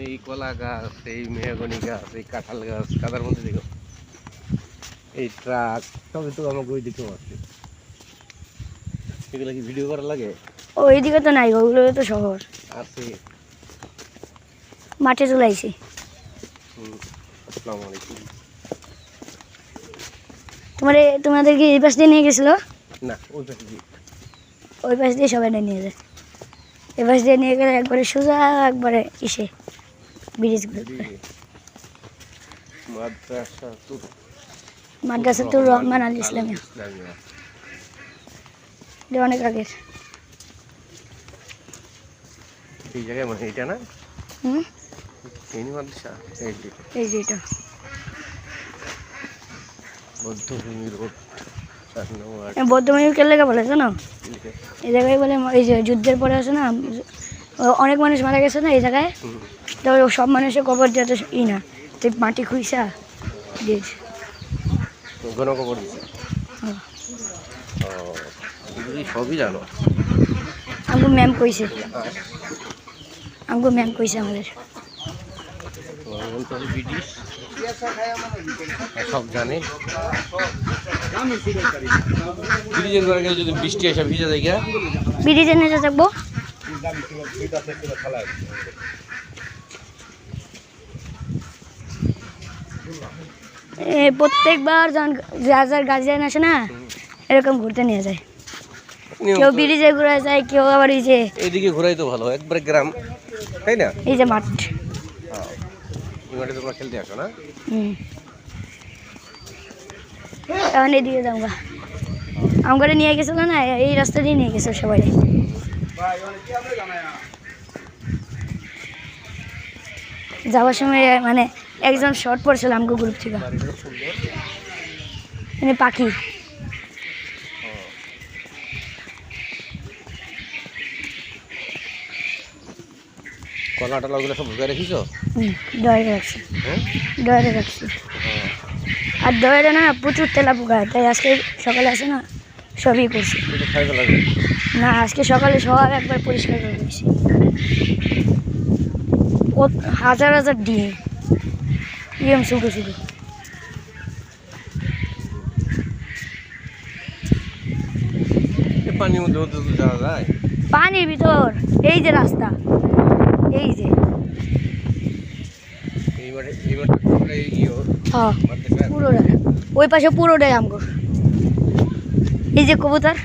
এই কলা গাছ, এই মেহগনি গাছ, এই কাঁঠাল গাছ, কাদার মধ্যে দেখো এই ট্রাক সবই তো আমাকে ওই দিকেও আছে। এগুলো কি ভিডিও করা লাগে? ওইদিকে তো নাই, ওগুলো তো শহর। আছে। মাঠে চলে আইছি। আসসালামু আলাইকুম। তোমাদের কি এই পাশ দিয়ে নিয়ে গেছিল? না, ওই পাশে দিয়ে। ওই পাশ দিয়ে সবাই নিয়ে যায়। এই পাশ দিয়ে নিয়ে গেলে একবারে সোজা একবারে ইসে ব্রিজ মাদ্রাসাতুর রহমান আল ইসলামিয়া। এটা অনেক আগের। এই জায়গায় মানে এটা না? এই মাদ্রাসা এই যে এটা বৌদ্ধভূমি রোড। বৌদ্ধভূমি কেন লেগে বলে জানো? এই জায়গায় বলে এই যে যুদ্ধের পরে আছে না, অনেক মানুষ মারা গেছে না এই জায়গায়, তবে সব মানুষের কবর দেওয়া তো ই না, তো মাটি খুঁইসা দিয়েছে। কবর দিয়েছে। সবই জানো? আমাকে ম্যাম কইছে, আমাদের ব্রিটিশ সব জানে। ব্রিজের ঘরে গেলে যদি বৃষ্টি আসে ভিজে যায় গিয়া ব্রিজে নিয়ে থাকবো। প্রত্যেকবার যখন যার গার্জিয়ান আসে না, এরকম ঘুরতে নিয়ে যায়। কেউ ব্রিজে ঘুরে যায়, কেউ আবার এই যে এইদিকে ঘুরাই তো ভালো, একবারে গ্রাম, তাই না? এই যে মাঠ, এই মাঠে তোমরা খেলতে আসো না? এখন এদিকে যাবো, আমাকে নিয়ে গেছিল না, এই রাস্তা দিয়ে নিয়ে গেছিল সবাই। যাওয়ার সময় মানে একজন শর্ট পড়ছিল আমাকে গ্রুপ থেকে, মানে পাখি। কলা টলা ওগুলো সব ঢুকে রেখেছো? ডয়ারে রাখছি, ডয়ারে রাখছি। আর ডয়ারে না প্রচুর তেলা পোকা, তাই আজকে সকালে আসে না সবই করছি। না, আজকে সকালে সব একবার পরিষ্কার করে দিয়েছি। হাজার হাজার ডিম, ছোটো ছোটো। পানির মধ্যে যাওয়া যায়? পানির ভিতর, এই যে রাস্তা, এই যে পুরোটা, ওই পাশে পুরোটাই আমগো। এই যে কবুতর